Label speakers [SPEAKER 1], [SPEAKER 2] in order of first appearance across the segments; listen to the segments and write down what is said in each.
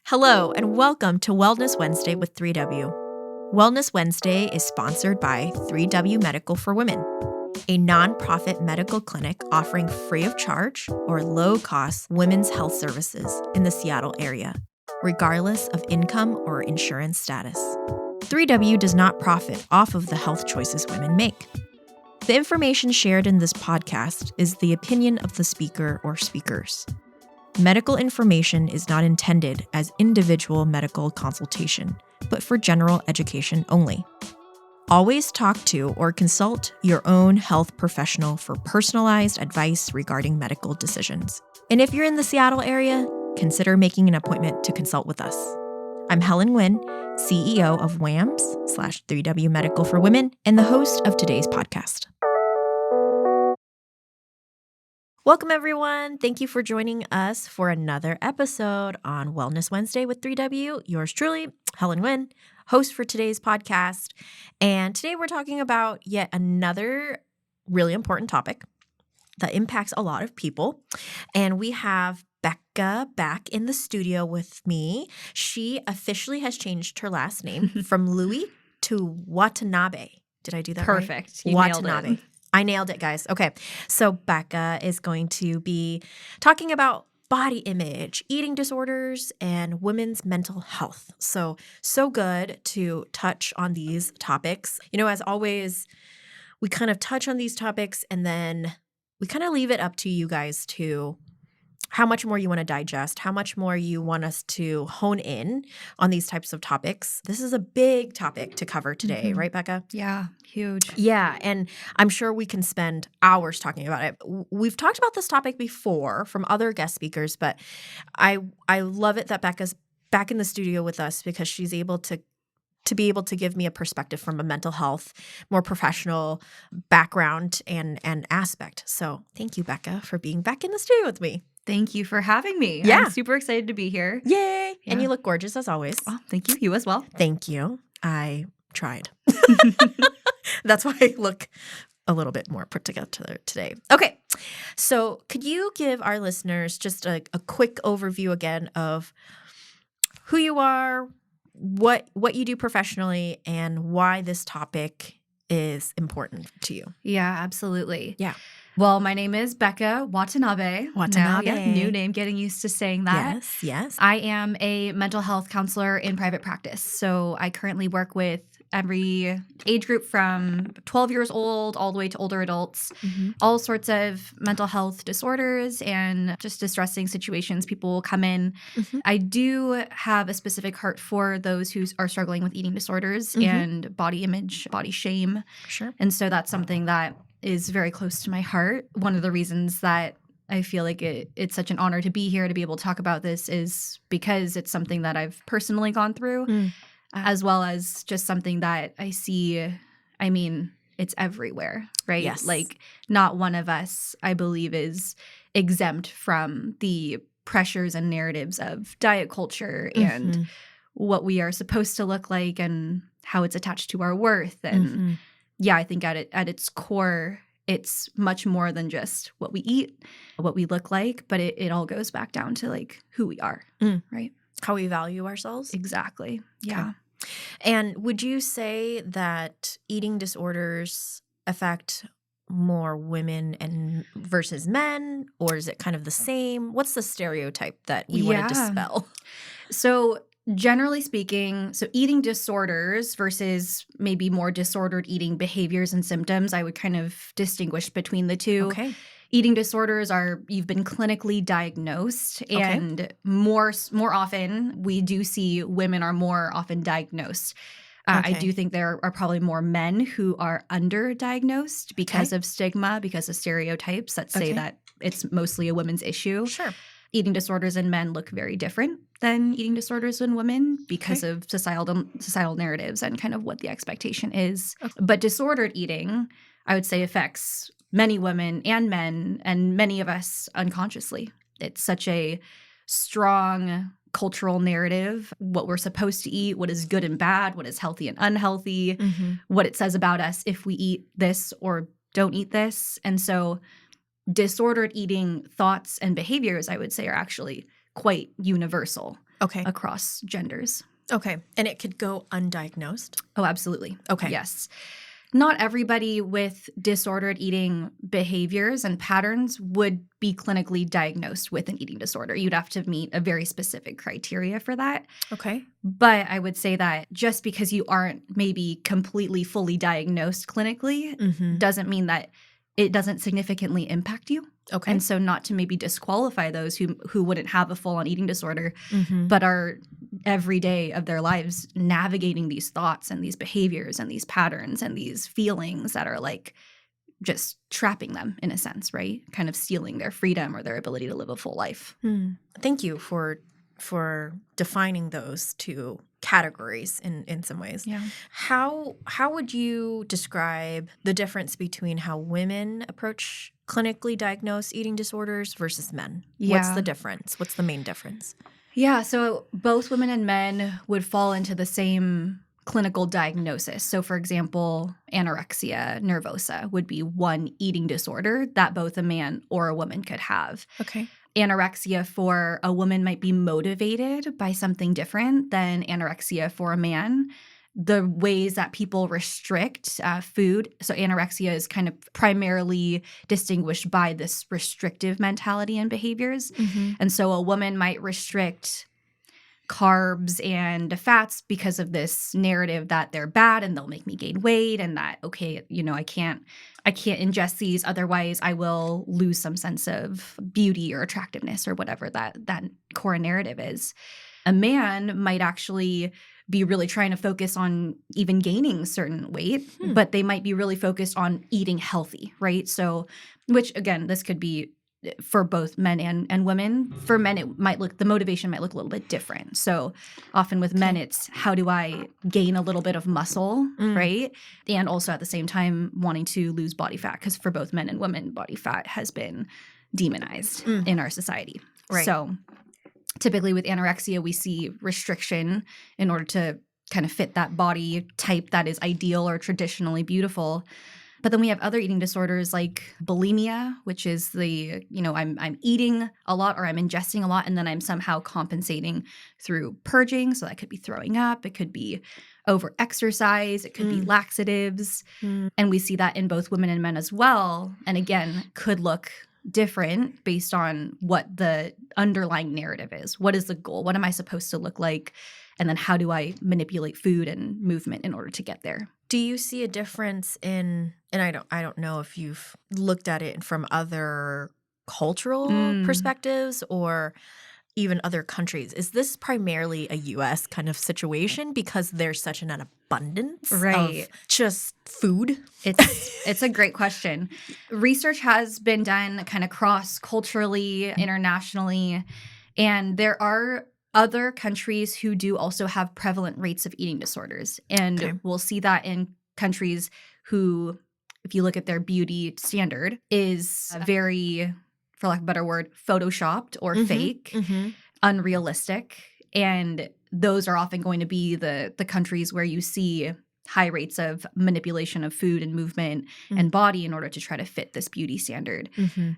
[SPEAKER 1] Hello, and welcome to Wellness Wednesday with 3W. Wellness Wednesday is sponsored by 3W Medical for Women, a nonprofit medical clinic offering free of charge or low-cost women's health services in the Seattle area, regardless of income or insurance status. 3W does not profit off of the health choices women make. The information shared in this podcast is the opinion of the speaker or speakers. Medical information is not intended as individual medical consultation, but for general education only. Always talk to or consult your own health professional for personalized advice regarding medical decisions. And if you're in the Seattle area, consider making an appointment to consult with us. I'm Helen Nguyen, CEO of WAMS/3W Medical for Women, and the host of today's podcast. Welcome, everyone. Thank you for joining us for another episode on Wellness Wednesday with 3W. Yours truly, Helen Nguyen, host for today's podcast. And today we're talking about yet another really important topic that impacts a lot of people. And we have Bekah back in the studio with me. She officially has changed her last name from Louie to Watanabe. Did I do that right?
[SPEAKER 2] Perfect. You
[SPEAKER 1] Watanabe.
[SPEAKER 2] nailed it.
[SPEAKER 1] I nailed it, guys. Okay. So Bekah is going to be talking about body image, eating disorders, and women's mental health. So good to touch on these topics. You know, as always, we kind of touch on these topics and then we kind of leave it up to you guys to how much more you want to digest, how much more you want us to hone in on these types of topics. This is a big topic to cover today, right, Bekah?
[SPEAKER 2] Yeah, huge.
[SPEAKER 1] Yeah, and I'm sure we can spend hours talking about it. We've talked about this topic before from other guest speakers, but I love it that Bekah's back in the studio with us because she's able to be able to give me a perspective from a mental health, more professional background and aspect. So thank you, Bekah, for being back in the studio with me.
[SPEAKER 2] Thank you for having me.
[SPEAKER 1] Yeah.
[SPEAKER 2] I'm super excited to be here.
[SPEAKER 1] Yay!
[SPEAKER 2] Yeah.
[SPEAKER 1] And you look gorgeous as always.
[SPEAKER 2] Oh, thank you. You as well.
[SPEAKER 1] Thank you. I tried. That's why I look a little bit more put together today. Okay. So could you give our listeners just a quick overview again of who you are, what you do professionally, and why this topic is important to you?
[SPEAKER 2] Yeah, absolutely.
[SPEAKER 1] Yeah.
[SPEAKER 2] Well, my name is Bekah Watanabe.
[SPEAKER 1] Watanabe.
[SPEAKER 2] Now, yeah, new name, getting used to saying that.
[SPEAKER 1] Yes.
[SPEAKER 2] I am a mental health counselor in private practice. So I currently work with every age group from 12 years old all the way to older adults, all sorts of mental health disorders and just distressing situations. People will come in. I do have a specific heart for those who are struggling with eating disorders and body image, body shame.
[SPEAKER 1] Sure.
[SPEAKER 2] And so that's something that is very close to my heart. One of the reasons that I feel like it's such an honor to be here to be able to talk about this is because it's something that I've personally gone through, as well as just something that I see. I mean, it's everywhere, right?
[SPEAKER 1] Yes.
[SPEAKER 2] Like not one of us, I believe, is exempt from the pressures and narratives of diet culture and what we are supposed to look like and how it's attached to our worth. And yeah, I think at its core, it's much more than just what we eat, what we look like, but it all goes back down to like who we are, right?
[SPEAKER 1] How we value ourselves.
[SPEAKER 2] Exactly. Yeah.
[SPEAKER 1] Okay. And would you say that eating disorders affect more women and versus men, or is it kind of the same? What's the stereotype that we want to dispel?
[SPEAKER 2] So generally speaking, so eating disorders versus maybe more disordered eating behaviors and symptoms, I would kind of distinguish between the two.
[SPEAKER 1] Okay.
[SPEAKER 2] Eating disorders are you've been clinically diagnosed, and more often we do see women are more often diagnosed. I do think there are probably more men who are underdiagnosed because of stigma, because of stereotypes that say that it's mostly a women's issue.
[SPEAKER 1] Sure.
[SPEAKER 2] Eating disorders in men look very different than eating disorders in women because of societal narratives and kind of what the expectation is. But disordered eating, I would say, affects many women and men and many of us unconsciously. It's such a strong cultural narrative, what we're supposed to eat, what is good and bad, what is healthy and unhealthy, what it says about us if we eat this or don't eat this. And so disordered eating thoughts and behaviors, I would say, are actually quite universal.
[SPEAKER 1] Okay.
[SPEAKER 2] across genders.
[SPEAKER 1] Okay. And it could go undiagnosed?
[SPEAKER 2] Oh, absolutely.
[SPEAKER 1] Okay.
[SPEAKER 2] Yes. Not everybody with disordered eating behaviors and patterns would be clinically diagnosed with an eating disorder. You'd have to meet a very specific criteria for that.
[SPEAKER 1] Okay.
[SPEAKER 2] But I would say that just because you aren't maybe completely fully diagnosed clinically doesn't mean that it doesn't significantly impact you.
[SPEAKER 1] Okay.
[SPEAKER 2] And so not to maybe disqualify those who wouldn't have a full-on eating disorder,
[SPEAKER 1] Mm-hmm.
[SPEAKER 2] but are every day of their lives navigating these thoughts and these behaviors and these patterns and these feelings that are like just trapping them in a sense, right? Kind of stealing their freedom or their ability to live a full life.
[SPEAKER 1] Thank you for defining those two categories in some ways.
[SPEAKER 2] Yeah.
[SPEAKER 1] How would you describe the difference between how women approach clinically diagnosed eating disorders versus men? What's
[SPEAKER 2] Yeah.
[SPEAKER 1] the difference? What's the main difference?
[SPEAKER 2] Yeah, so both women and men would fall into the same clinical diagnosis. So, for example, anorexia nervosa would be one eating disorder that both a man or a woman could have.
[SPEAKER 1] Okay.
[SPEAKER 2] Anorexia for a woman might be motivated by something different than anorexia for a man. The ways that people restrict food, so anorexia is kind of primarily distinguished by this restrictive mentality and behaviors. And so a woman might restrict carbs and fats because of this narrative that they're bad and they'll make me gain weight, and that, okay, I can't ingest these, otherwise I will lose some sense of beauty or attractiveness or whatever that core narrative is. A man might actually be really trying to focus on even gaining certain weight, but they might be really focused on eating healthy, right? So, which again, this could be for both men and women. For men, the motivation might look a little bit different. So often with men, it's how do I gain a little bit of muscle, right? And also at the same time wanting to lose body fat, because for both men and women, body fat has been demonized in our society.
[SPEAKER 1] Right.
[SPEAKER 2] So typically with anorexia, we see restriction in order to kind of fit that body type that is ideal or traditionally beautiful. But then we have other eating disorders like bulimia, which is I'm eating a lot or I'm ingesting a lot, and then I'm somehow compensating through purging. So that could be throwing up, it could be over-exercise, it could be laxatives. And we see that in both women and men as well. And again, could look different based on what the underlying narrative is. What is the goal? What am I supposed to look like? And then how do I manipulate food and movement in order to get there?
[SPEAKER 1] Do you see a difference in, and I don't know if you've looked at it from other cultural perspectives or even other countries. Is this primarily a U.S. kind of situation because there's such an abundance of just food?
[SPEAKER 2] It's a great question. Research has been done kind of cross-culturally, internationally, and there are other countries who do also have prevalent rates of eating disorders. And we'll see that in countries who, if you look at their beauty standard, is very, for lack of a better word, photoshopped or fake, unrealistic. And those are often going to be the countries where you see high rates of manipulation of food and movement and body in order to try to fit this beauty standard,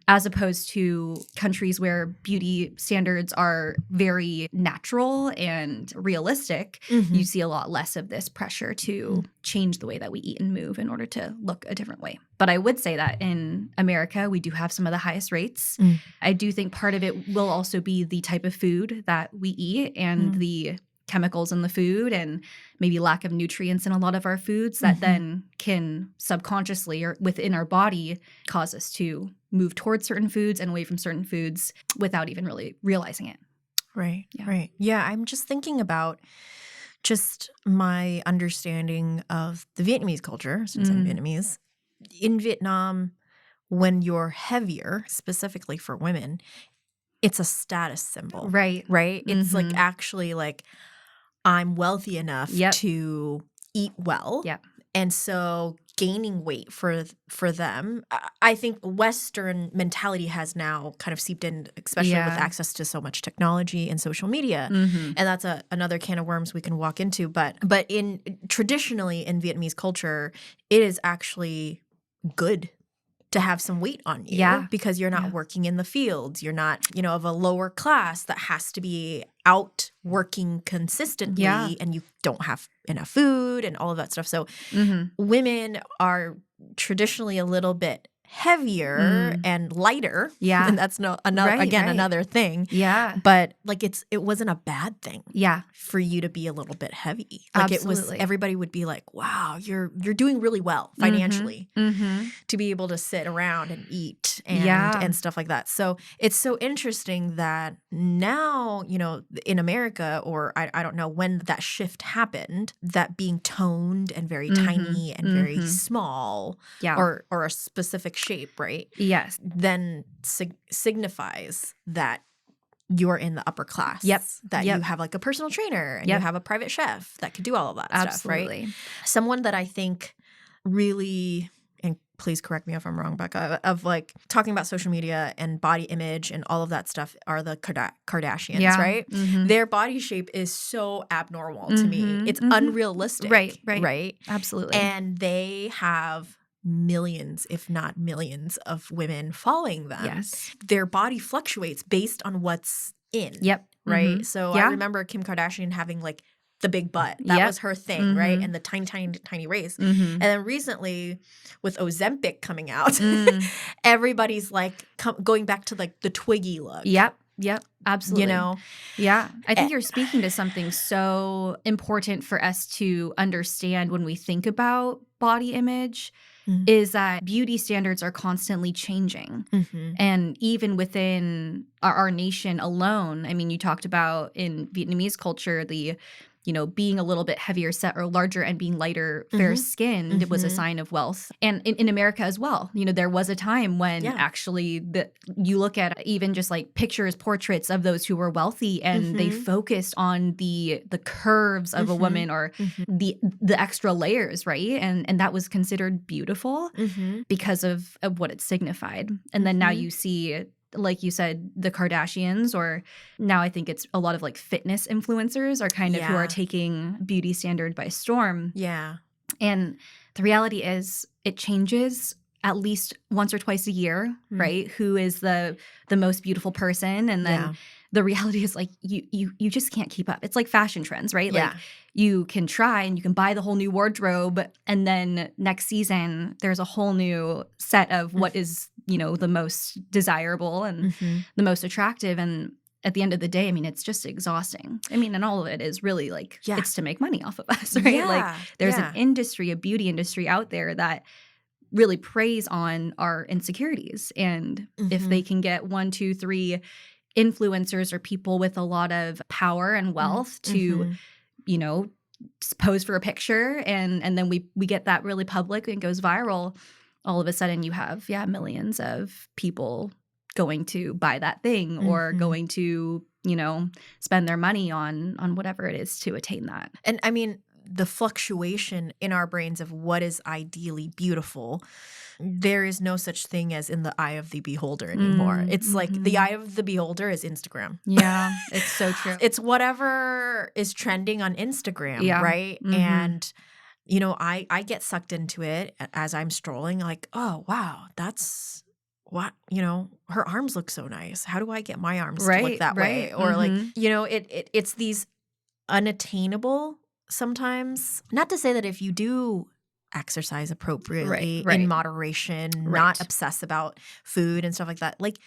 [SPEAKER 2] as opposed to countries where beauty standards are very natural and realistic. You see a lot less of this pressure to change the way that we eat and move in order to look a different way. But I would say that in America, we do have some of the highest rates. I do think part of it will also be the type of food that we eat and the chemicals in the food and maybe lack of nutrients in a lot of our foods that then can subconsciously or within our body cause us to move towards certain foods and away from certain foods without even really realizing it.
[SPEAKER 1] Right. Yeah, I'm just thinking about just my understanding of the Vietnamese culture, since I'm Vietnamese. In Vietnam, when you're heavier, specifically for women, it's a status symbol.
[SPEAKER 2] Right.
[SPEAKER 1] It's like actually like I'm wealthy enough to eat well. And so gaining weight for them, I think Western mentality has now kind of seeped in, especially with access to so much technology and social media. And that's another can of worms we can walk into. But traditionally in Vietnamese culture, it is actually good to have some weight on you
[SPEAKER 2] Yeah.
[SPEAKER 1] because you're not
[SPEAKER 2] Yeah.
[SPEAKER 1] working in the fields. You're not, of a lower class that has to be out working consistently
[SPEAKER 2] Yeah.
[SPEAKER 1] and you don't have enough food and all of that stuff. So women are traditionally a little bit heavier and lighter.
[SPEAKER 2] Yeah.
[SPEAKER 1] And that's another thing.
[SPEAKER 2] Yeah.
[SPEAKER 1] But like it wasn't a bad thing.
[SPEAKER 2] Yeah.
[SPEAKER 1] For you to be a little bit heavy. Like
[SPEAKER 2] Absolutely.
[SPEAKER 1] everybody would be like, wow, you're doing really well financially to be able to sit around and eat and stuff like that. So it's so interesting that now, in America, or I don't know when that shift happened, that being toned and very tiny and very small or a specific shape, right?
[SPEAKER 2] Yes.
[SPEAKER 1] Then signifies that you're in the upper class.
[SPEAKER 2] Yep.
[SPEAKER 1] That you have like a personal trainer and you have a private chef that could do all of that stuff, right? Someone that I think really, and please correct me if I'm wrong, Bekah, of like talking about social media and body image and all of that stuff are the Kardashians, right? Their body shape is so abnormal to me. It's unrealistic. Right.
[SPEAKER 2] Absolutely.
[SPEAKER 1] And they have millions, if not millions, of women following them.
[SPEAKER 2] Yes.
[SPEAKER 1] Their body fluctuates based on what's in.
[SPEAKER 2] Yep.
[SPEAKER 1] Right? So I remember Kim Kardashian having like the big butt. That was her thing, right? And the tiny, tiny, tiny waist. And then recently with Ozempic coming out, everybody's like going back to like the Twiggy look.
[SPEAKER 2] Yep. Absolutely. Yeah. I think you're speaking to something so important for us to understand when we think about body image. Is that beauty standards are constantly changing. And even within our nation alone, I mean, you talked about in Vietnamese culture, the being a little bit heavier set or larger and being lighter, fair-skinned was a sign of wealth. And in America as well, there was a time when actually you look at even just like pictures, portraits of those who were wealthy, and they focused on the curves of a woman or the extra layers, right? And that was considered beautiful because of what it signified. And then now you see, like you said, the Kardashians, or now I think it's a lot of like fitness influencers are kind of who are taking beauty standard by storm.
[SPEAKER 1] Yeah.
[SPEAKER 2] And the reality is it changes at least once or twice a year, right? Who is the most beautiful person? And then the reality is like you just can't keep up. It's like fashion trends, right?
[SPEAKER 1] Yeah.
[SPEAKER 2] Like you can try and you can buy the whole new wardrobe, and then next season there's a whole new set of what is, the most desirable and the most attractive. And at the end of the day, I mean, it's just exhausting. I mean, and all of it is really like it's to make money off of us, right?
[SPEAKER 1] Yeah.
[SPEAKER 2] Like there's an industry, a beauty industry out there that really preys on our insecurities. And if they can get 1, 2, 3 influencers or people with a lot of power and wealth to, pose for a picture and then we get that really public and goes viral, all of a sudden you have, millions of people going to buy that thing or going to, spend their money on whatever it is to attain that.
[SPEAKER 1] And I mean, the fluctuation in our brains of what is ideally beautiful, there is no such thing as in the eye of the beholder anymore. It's like the eye of the beholder is Instagram.
[SPEAKER 2] Yeah, it's so true.
[SPEAKER 1] It's whatever is trending on Instagram, right? And, I get sucked into it as I'm strolling like, oh, wow, that's what, her arms look so nice. How do I get my arms to look that way? Or like, it's these unattainable sometimes. Not to say that if you do exercise appropriately in moderation, not obsess about food and stuff like that, like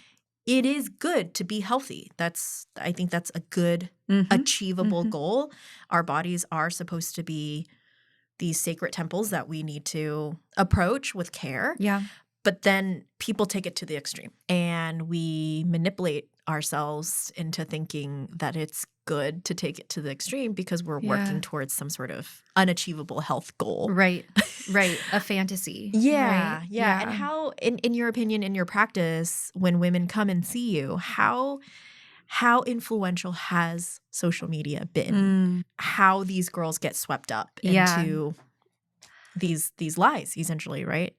[SPEAKER 1] it is good to be healthy. I think that's a good achievable goal. Our bodies are supposed to be these sacred temples that we need to approach with care.
[SPEAKER 2] Yeah.
[SPEAKER 1] But then people take it to the extreme and we manipulate ourselves into thinking that it's good to take it to the extreme because we're working towards some sort of unachievable health goal.
[SPEAKER 2] Right. A fantasy.
[SPEAKER 1] Yeah.
[SPEAKER 2] Right?
[SPEAKER 1] And how, in your opinion, in your practice, when women come and see you, how influential has social media been? How these girls get swept up into these lies, essentially, right?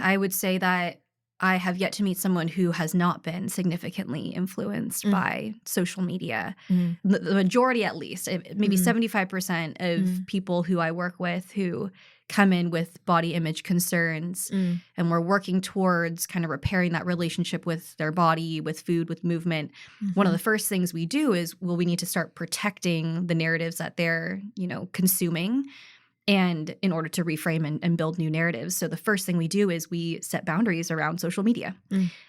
[SPEAKER 2] I would say that I have yet to meet someone who has not been significantly influenced by social media. The majority, at least, maybe 75% of people who I work with who come in with body image concerns, and we're working towards kind of repairing that relationship with their body, with food, with movement. One of the first things we do is, well, we need to start protecting the narratives that they're, consuming, and in order to reframe and build new narratives. So the first thing we do is we set boundaries around social media.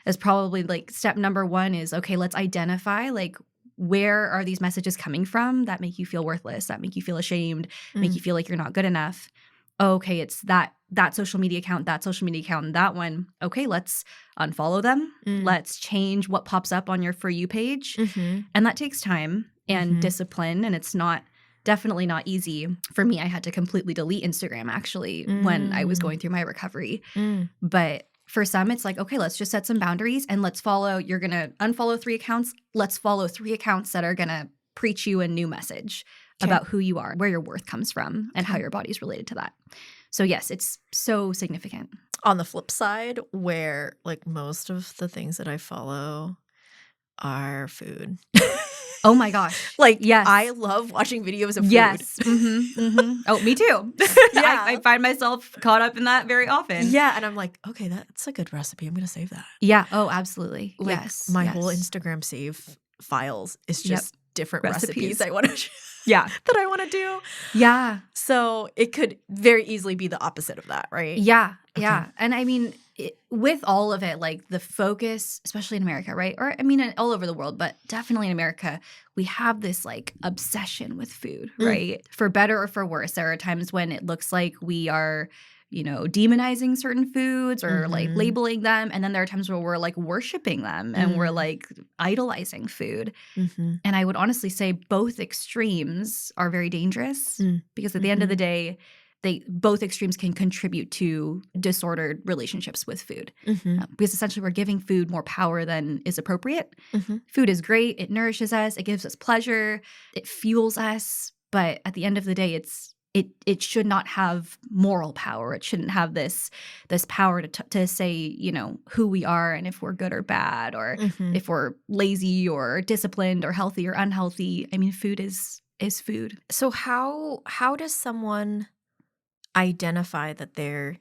[SPEAKER 2] As probably like step number one is, okay, let's identify like, where are these messages coming from that make you feel worthless, that make you feel ashamed, make you feel like you're not good enough? Okay, it's that social media account, and that one. Okay, let's unfollow them. Let's change what pops up on your For You page. And that takes time and discipline, and it's definitely not easy. For me, I had to completely delete Instagram actually when I was going through my recovery. But for some, it's like, okay, let's just set some boundaries and let's follow. You're going to unfollow 3 accounts. Let's follow 3 accounts that are going to preach you a new message about who you are, where your worth comes from, and how your body's related to that. So yes, it's so significant.
[SPEAKER 1] On the flip side, where like most of the things that I follow are food.
[SPEAKER 2] Oh my gosh.
[SPEAKER 1] Like,
[SPEAKER 2] yes.
[SPEAKER 1] I love watching videos of food.
[SPEAKER 2] Yes. Oh, me too.
[SPEAKER 1] Yeah.
[SPEAKER 2] I find myself caught up in that very often.
[SPEAKER 1] Yeah. And I'm like, okay, that's a good recipe. I'm going to save that.
[SPEAKER 2] Yeah. Oh, absolutely.
[SPEAKER 1] Like,
[SPEAKER 2] yes.
[SPEAKER 1] my whole Instagram save files is just different recipes I want to that I want to do.
[SPEAKER 2] Yeah.
[SPEAKER 1] So it could very easily be the opposite of that, right?
[SPEAKER 2] Yeah. Okay. Yeah. And I mean, with all of it, like the focus, especially in America, right? Or I mean, all over the world, but definitely in America, we have this like obsession with food, right? For better or for worse. There are times when it looks like we are, demonizing certain foods or like labeling them. And then there are times where we're like worshiping them and we're like idolizing food. And I would honestly say both extremes are very dangerous because at the end of the day, both extremes can contribute to disordered relationships with food. Because essentially we're giving food more power than is appropriate. Food is great. It nourishes us. It gives us pleasure. It fuels us. But at the end of the day, it should not have moral power. It shouldn't have this power to say, who we are and if we're good or bad or if we're lazy or disciplined or healthy or unhealthy. I mean, food is food.
[SPEAKER 1] So how does someone identify that they're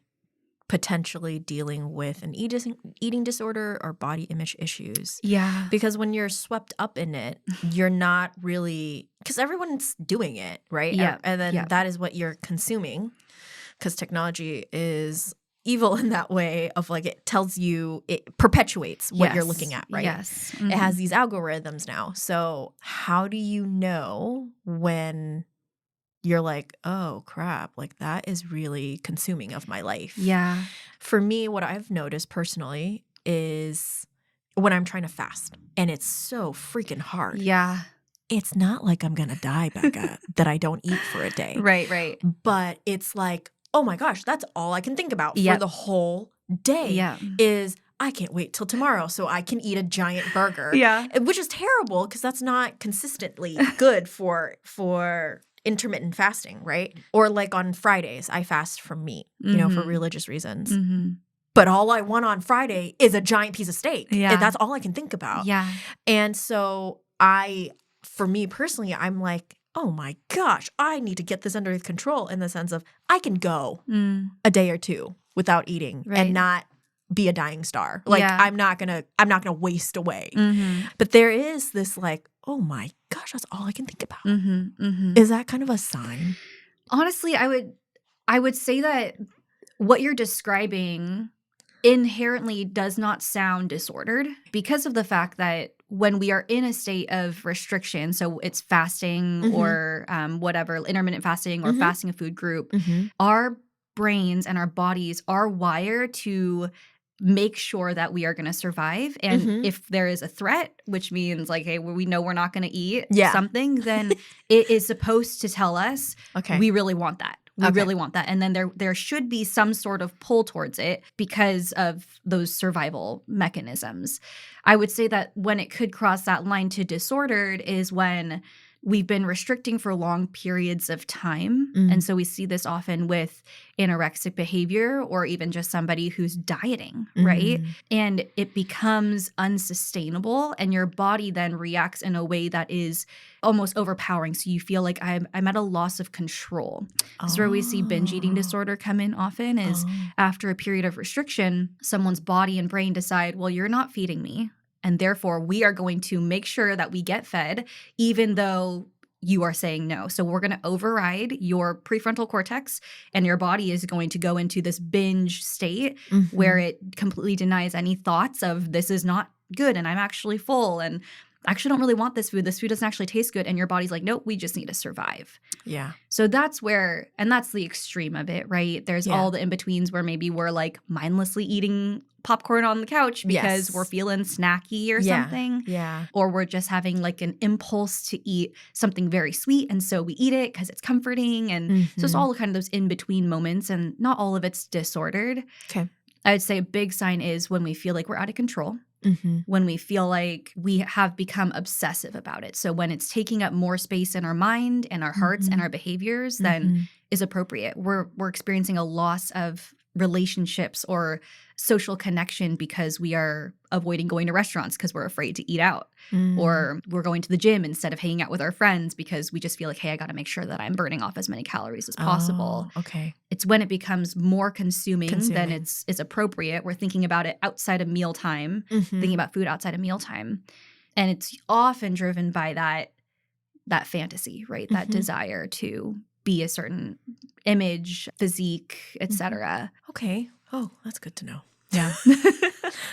[SPEAKER 1] potentially dealing with an eating disorder or body image issues?
[SPEAKER 2] Yeah.
[SPEAKER 1] Because when you're swept up in it, you're not really, because everyone's doing it, right?
[SPEAKER 2] Yeah.
[SPEAKER 1] And then that is what you're consuming, because technology is evil in that way of like it perpetuates what you're looking at, right?
[SPEAKER 2] Yes.
[SPEAKER 1] It has these algorithms now. So how do you know when you're like, oh, crap, like that is really consuming of my life?
[SPEAKER 2] Yeah.
[SPEAKER 1] For me, what I've noticed personally is when I'm trying to fast and it's so freaking hard.
[SPEAKER 2] Yeah.
[SPEAKER 1] It's not like I'm going to die, Bekah, that I don't eat for a day.
[SPEAKER 2] Right.
[SPEAKER 1] But it's like, oh my gosh, that's all I can think about for the whole day is I can't wait till tomorrow so I can eat a giant burger.
[SPEAKER 2] Yeah.
[SPEAKER 1] Which is terrible because that's not consistently good for intermittent fasting, right? Or like on Fridays, I fast from meat, for religious reasons. But all I want on Friday is a giant piece of steak.
[SPEAKER 2] Yeah.
[SPEAKER 1] And that's all I can think about.
[SPEAKER 2] Yeah.
[SPEAKER 1] And so for me personally, I'm like, oh my gosh, I need to get this under control in the sense of I can go a day or two without eating and not be a dying star. Like I'm not gonna waste away. But there is this like, oh my gosh, that's all I can think about. Is that kind of a sign?
[SPEAKER 2] Honestly, I would say that what you're describing inherently does not sound disordered because of the fact that when we are in a state of restriction, so it's fasting or whatever, intermittent fasting or fasting a food group, our brains and our bodies are wired to make sure that we are going to survive. And if there is a threat, which means like, hey, we know we're not going to eat something, then it is supposed to tell us, we really want that. We really want that. And then there should be some sort of pull towards it because of those survival mechanisms. I would say that when it could cross that line to disordered is when we've been restricting for long periods of time.
[SPEAKER 1] Mm.
[SPEAKER 2] And so we see this often with anorexic behavior or even just somebody who's dieting, right?
[SPEAKER 1] Mm.
[SPEAKER 2] And it becomes unsustainable and your body then reacts in a way that is almost overpowering. So you feel like I'm at a loss of control. This is where we see binge eating disorder come in often is after a period of restriction, someone's body and brain decide, well, you're not feeding me. And therefore, we are going to make sure that we get fed, even though you are saying no. So we're going to override your prefrontal cortex, and your body is going to go into this binge state where it completely denies any thoughts of this is not good and I'm actually full and I actually don't really want this food. This food doesn't actually taste good. And your body's like, nope, we just need to survive.
[SPEAKER 1] Yeah.
[SPEAKER 2] So that's where, and that's the extreme of it, right? There's all the in-betweens where maybe we're like mindlessly eating popcorn on the couch because we're feeling snacky or something.
[SPEAKER 1] Yeah.
[SPEAKER 2] Or we're just having like an impulse to eat something very sweet. And so we eat it because it's comforting. And so it's all kind of those in-between moments, and not all of it's disordered.
[SPEAKER 1] Okay.
[SPEAKER 2] I would say a big sign is when we feel like we're out of control. When we feel like we have become obsessive about it. So when it's taking up more space in our mind and our hearts and our behaviors than is appropriate. We're experiencing a loss of relationships or social connection because we are avoiding going to restaurants because we're afraid to eat out. Or we're going to the gym instead of hanging out with our friends because we just feel like, hey, I got to make sure that I'm burning off as many calories as possible.
[SPEAKER 1] Okay.
[SPEAKER 2] It's when it becomes more consuming. Than it's appropriate. We're thinking about it outside of mealtime, thinking about food outside of mealtime. And it's often driven by that fantasy, right? That desire to be a certain image, physique, etc.
[SPEAKER 1] Okay. Oh, that's good to know.
[SPEAKER 2] Yeah.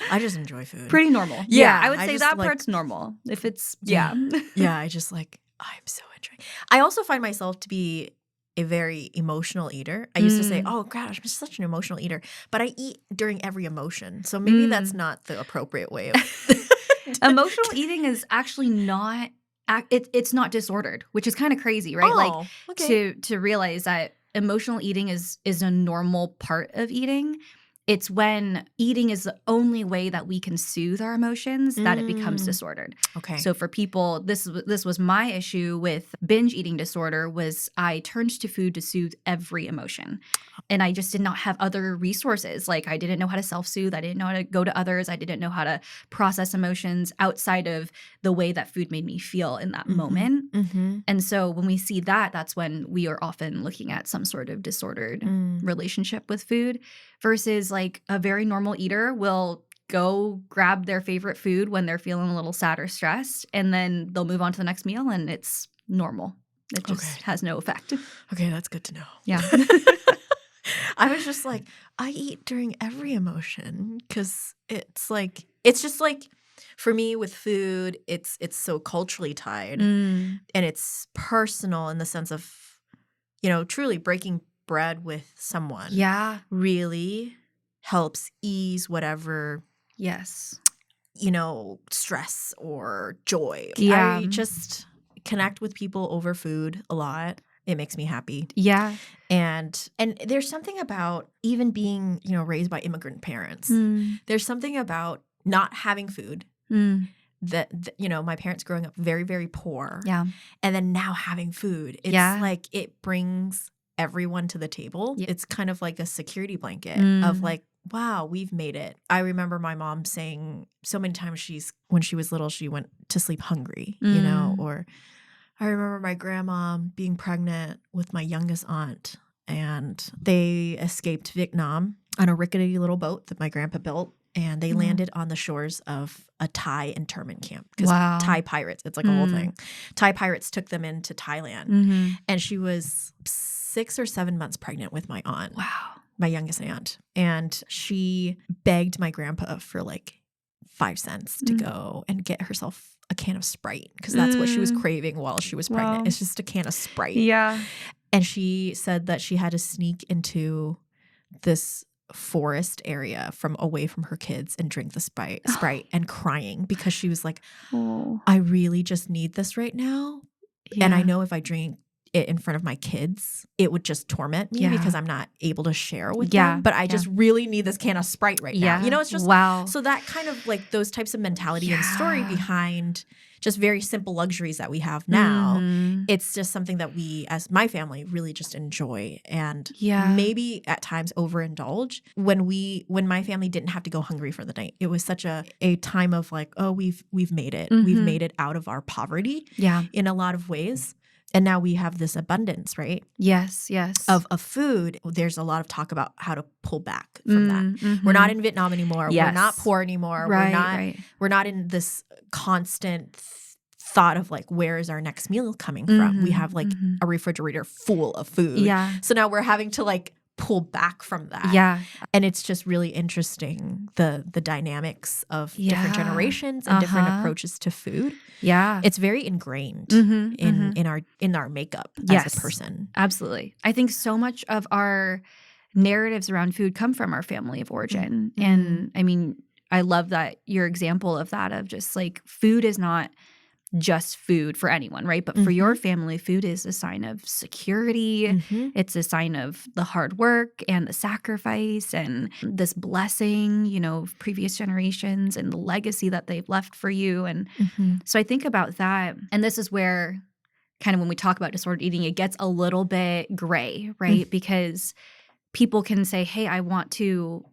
[SPEAKER 1] I just enjoy food.
[SPEAKER 2] Pretty normal.
[SPEAKER 1] Yeah,
[SPEAKER 2] I would
[SPEAKER 1] I
[SPEAKER 2] say
[SPEAKER 1] just
[SPEAKER 2] that
[SPEAKER 1] like-
[SPEAKER 2] part's normal. If it's,
[SPEAKER 1] Yeah, I just like, I'm so enjoying. I also find myself to be a very emotional eater. I used to say, oh gosh, I'm such an emotional eater. But I eat during every emotion. So maybe that's not the appropriate way of
[SPEAKER 2] Emotional eating is actually not, it's not disordered, which is kind of crazy, right?
[SPEAKER 1] Oh, okay.
[SPEAKER 2] To realize that emotional eating is a normal part of eating. It's when eating is the only way that we can soothe our emotions that it becomes disordered.
[SPEAKER 1] Okay.
[SPEAKER 2] So for people, this was my issue with binge eating disorder was I turned to food to soothe every emotion. And I just did not have other resources. Like I didn't know how to self-soothe. I didn't know how to go to others. I didn't know how to process emotions outside of the way that food made me feel in that moment. And so when we see that, that's when we are often looking at some sort of disordered relationship with food versus like a very normal eater will go grab their favorite food when they're feeling a little sad or stressed, and then they'll move on to the next meal and it's normal. It just has no effect.
[SPEAKER 1] Okay, that's good to know.
[SPEAKER 2] Yeah.
[SPEAKER 1] I was just like, I eat during every emotion because it's just like, for me with food, it's so culturally tied and it's personal in the sense of, truly breaking bread with someone.
[SPEAKER 2] Yeah.
[SPEAKER 1] Really helps ease whatever, stress or joy.
[SPEAKER 2] Yeah.
[SPEAKER 1] I just connect with people over food a lot. It makes me happy.
[SPEAKER 2] Yeah.
[SPEAKER 1] And there's something about even being, raised by immigrant parents. There's something about not having food that, my parents growing up very, very poor.
[SPEAKER 2] Yeah.
[SPEAKER 1] And then now having food. It's like it brings everyone to the table.
[SPEAKER 2] Yeah.
[SPEAKER 1] It's kind of like a security blanket of like, wow, we've made it. I remember my mom saying so many times when she was little, she went to sleep hungry, or I remember my grandma being pregnant with my youngest aunt, and they escaped Vietnam on a rickety little boat that my grandpa built, and they landed on the shores of a Thai internment camp because Thai pirates, it's like a whole thing. Thai pirates took them into Thailand, and she was 6 or 7 months pregnant with my aunt.
[SPEAKER 2] Wow.
[SPEAKER 1] My youngest aunt. And she begged my grandpa for like 5 cents to go and get herself a can of Sprite because that's what she was craving while she was pregnant.
[SPEAKER 2] Wow.
[SPEAKER 1] It's just a can of Sprite.
[SPEAKER 2] Yeah.
[SPEAKER 1] And she said that she had to sneak into this forest area away from her kids and drink the Sprite and crying because she was like, I really just need this right now.
[SPEAKER 2] Yeah.
[SPEAKER 1] And I know if I drink it in front of my kids, it would just torment me because I'm not able to share with
[SPEAKER 2] Yeah.
[SPEAKER 1] them. But I just really need this can of Sprite right now. You know, it's just
[SPEAKER 2] wow.
[SPEAKER 1] so that kind of like those types of mentality and story behind just very simple luxuries that we have now. It's just something that we, as my family, really just enjoy and maybe at times overindulge. When my family didn't have to go hungry for the night, it was such a time of like, oh, we've made it. We've made it out of our poverty in a lot of ways. And now we have this abundance, right?
[SPEAKER 2] Yes.
[SPEAKER 1] Of food. There's a lot of talk about how to pull back from that. We're not in Vietnam anymore. We're not poor anymore. We're not in this constant thought of like, where is our next meal coming from? We have like a refrigerator full of food.
[SPEAKER 2] Yeah.
[SPEAKER 1] So now we're having to like pull back from that.
[SPEAKER 2] Yeah.
[SPEAKER 1] And it's just really interesting, the dynamics of different generations and different approaches to food.
[SPEAKER 2] Yeah.
[SPEAKER 1] It's very ingrained in our makeup as a person.
[SPEAKER 2] Absolutely. I think so much of our narratives around food come from our family of origin. And I mean, I love that your example of that, of just like food is not just food for anyone, right? But for your family, food is a sign of security. It's a sign of the hard work and the sacrifice and this blessing, you know, of previous generations and the legacy that they've left for you. And so I think about that. And this is where kind of when we talk about disordered eating, it gets a little bit gray, right? Because people can say, hey, I want to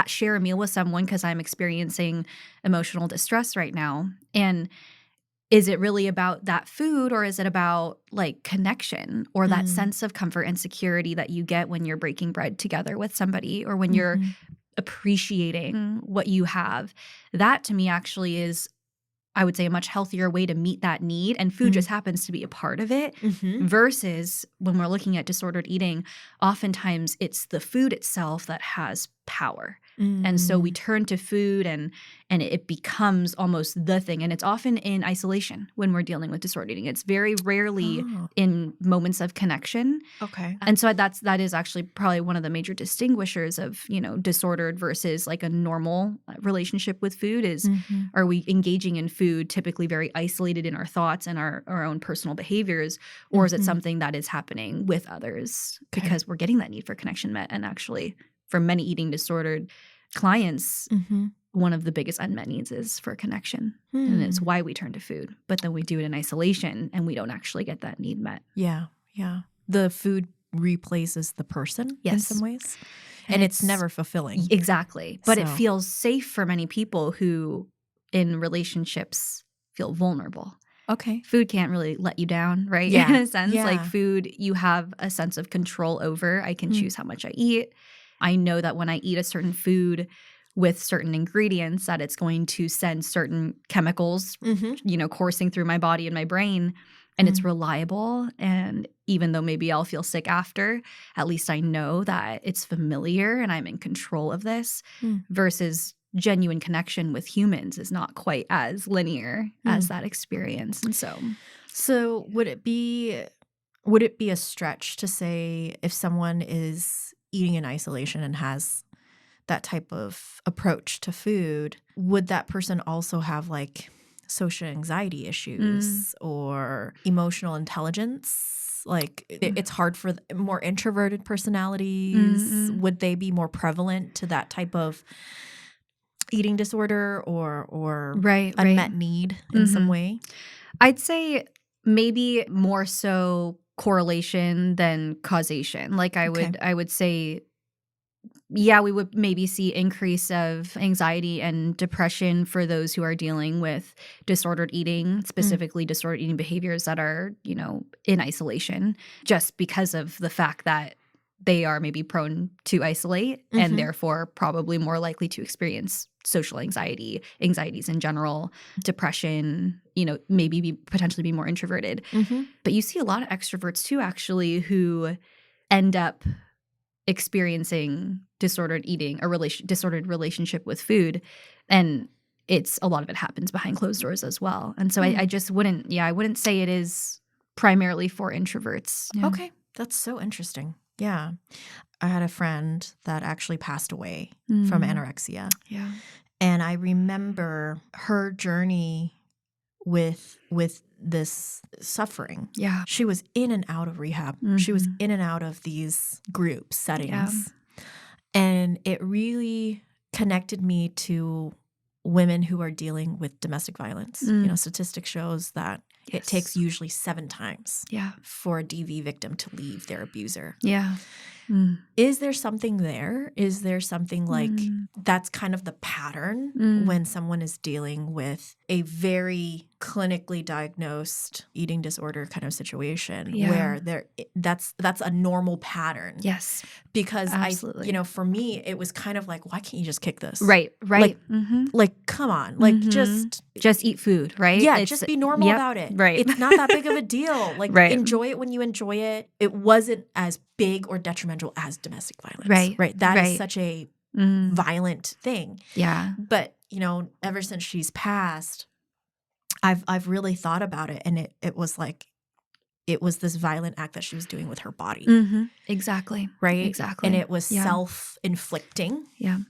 [SPEAKER 2] share a meal with someone because I'm experiencing emotional distress right now. And is it really about that food, or is it about like connection or that sense of comfort and security that you get when you're breaking bread together with somebody, or when you're appreciating what you have? That to me actually is, I would say, a much healthier way to meet that need. And food just happens to be a part of it. Versus when we're looking at disordered eating, oftentimes it's the food itself that has power. And so we turn to food and it becomes almost the thing. And it's often in isolation when we're dealing with disordered eating. It's very rarely in moments of connection.
[SPEAKER 1] Okay.
[SPEAKER 2] And so that is actually probably one of the major distinguishers of, you know, disordered versus like a normal relationship with food is, are we engaging in food typically very isolated in our thoughts and our own personal behaviors, or is it something that is happening with others because we're getting that need for connection met? And actually, for many eating disordered clients, one of the biggest unmet needs is for connection. And it's why we turn to food. But then we do it in isolation and we don't actually get that need met.
[SPEAKER 1] Yeah. The food replaces the person in some ways. And it's never fulfilling.
[SPEAKER 2] Exactly. But it feels safe for many people who in relationships feel vulnerable.
[SPEAKER 1] Okay.
[SPEAKER 2] Food can't really let you down, right?
[SPEAKER 1] Yeah.
[SPEAKER 2] In a sense,
[SPEAKER 1] Yeah.
[SPEAKER 2] like food, you have a sense of control over. I can choose how much I eat. I know that when I eat a certain food with certain ingredients, that it's going to send certain chemicals, you know, coursing through my body and my brain, and it's reliable. And even though maybe I'll feel sick after, at least I know that it's familiar and I'm in control of this. Versus genuine connection with humans is not quite as linear as that experience. And
[SPEAKER 1] so would it be a stretch to say if someone is eating in isolation and has that type of approach to food, would that person also have like social anxiety issues or emotional intelligence? Like it's hard for more introverted personalities. Would they be more prevalent to that type of eating disorder or unmet need in some way?
[SPEAKER 2] I'd say maybe more so correlation than causation. Like I would say, yeah, we would maybe see increase of anxiety and depression for those who are dealing with disordered eating, specifically disordered eating behaviors that are, you know, in isolation, just because of the fact that they are maybe prone to isolate and therefore probably more likely to experience social anxieties in general, depression, you know, maybe potentially be more introverted. But you see a lot of extroverts too, actually, who end up experiencing disordered eating, disordered relationship with food. And a lot of it happens behind closed doors as well. And so I just wouldn't say it is primarily for introverts.
[SPEAKER 1] Yeah. Okay. That's so interesting. Yeah. I had a friend that actually passed away from anorexia.
[SPEAKER 2] Yeah.
[SPEAKER 1] And I remember her journey with this suffering.
[SPEAKER 2] Yeah.
[SPEAKER 1] She was in and out of rehab. She was in and out of these group settings.
[SPEAKER 2] Yeah.
[SPEAKER 1] And it really connected me to women who are dealing with domestic violence. You know, statistics shows that it takes usually 7 times for a DV victim to leave their abuser.
[SPEAKER 2] Yeah.
[SPEAKER 1] Is there something there? Is there something like that's kind of the pattern when someone is dealing with a very clinically diagnosed eating disorder kind of situation where that's a normal pattern?
[SPEAKER 2] Yes.
[SPEAKER 1] Because
[SPEAKER 2] absolutely.
[SPEAKER 1] For me, it was kind of like, why can't you just kick this?
[SPEAKER 2] Right.
[SPEAKER 1] Like, come on, like just
[SPEAKER 2] eat food, right?
[SPEAKER 1] Yeah, just be normal about it.
[SPEAKER 2] Right.
[SPEAKER 1] It's not that big of a deal. Like,
[SPEAKER 2] Right.
[SPEAKER 1] enjoy it when you enjoy it. It wasn't as big or detrimental as domestic violence.
[SPEAKER 2] Right.
[SPEAKER 1] That is such a violent thing.
[SPEAKER 2] Yeah.
[SPEAKER 1] But, ever since she's passed, I've really thought about it. And it was like, it was this violent act that she was doing with her body.
[SPEAKER 2] Exactly.
[SPEAKER 1] Right?
[SPEAKER 2] Exactly.
[SPEAKER 1] And it was self-inflicting.
[SPEAKER 2] Yeah.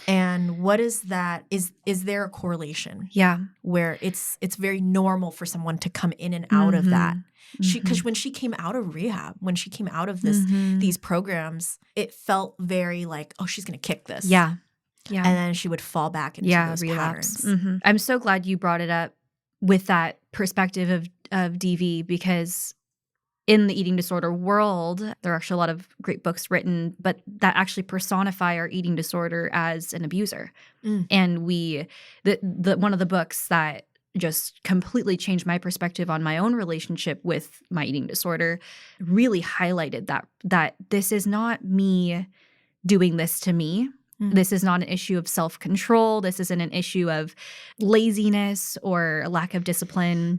[SPEAKER 1] And what is that? Is there a correlation?
[SPEAKER 2] Yeah.
[SPEAKER 1] Where it's very normal for someone to come in and out of that. Because when she came out of rehab, when she came out of these programs, it felt very like, oh, she's going to kick this.
[SPEAKER 2] Yeah. Yeah.
[SPEAKER 1] And then she would fall back into those
[SPEAKER 2] relapse.
[SPEAKER 1] patterns.
[SPEAKER 2] I'm so glad you brought it up with that perspective of DV, because in the eating disorder world, there are actually a lot of great books written, but that actually personify our eating disorder as an abuser. And the one of the books that just completely changed my perspective on my own relationship with my eating disorder really highlighted that this is not me doing this to me. This is not an issue of self-control. This isn't an issue of laziness or a lack of discipline.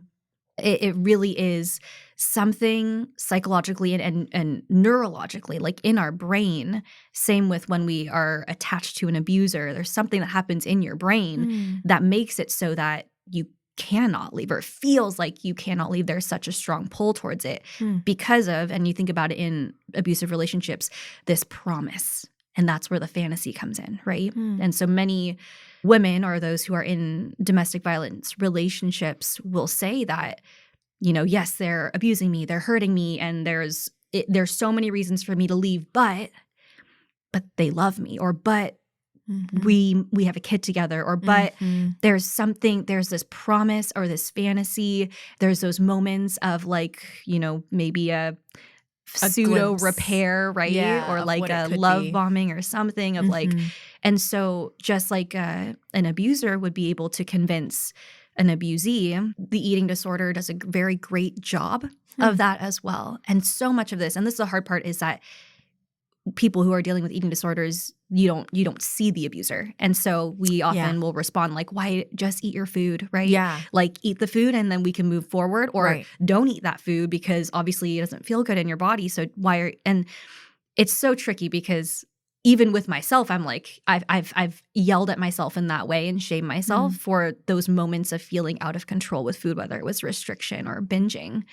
[SPEAKER 2] It really is something psychologically and neurologically, like in our brain. Same with when we are attached to an abuser. There's something that happens in your brain that makes it so that you cannot leave, or it feels like you cannot leave. There's such a strong pull towards it because of, and you think about it in abusive relationships, this promise. And that's where the fantasy comes in, right? And so many women, or those who are in domestic violence relationships, will say that, yes, they're abusing me, they're hurting me, and there's so many reasons for me to leave, but they love me, or but we have a kid together, or but there's this promise or this fantasy. There's those moments of like, maybe a pseudo
[SPEAKER 1] glimpse.
[SPEAKER 2] Repair, right?
[SPEAKER 1] Yeah,
[SPEAKER 2] or like a love bombing or something of like, and so just like an abuser would be able to convince an abusee, the eating disorder does a very great job of that as well. And so much of this, and this is the hard part, is that people who are dealing with eating disorders, you don't see the abuser. And so we often will respond like, why just eat your food, right?
[SPEAKER 1] Yeah.
[SPEAKER 2] Like eat the food and then we can move forward, or don't eat that food because obviously it doesn't feel good in your body. So and it's so tricky because even with myself, I'm like, I've yelled at myself in that way and shamed myself for those moments of feeling out of control with food, whether it was restriction or binging.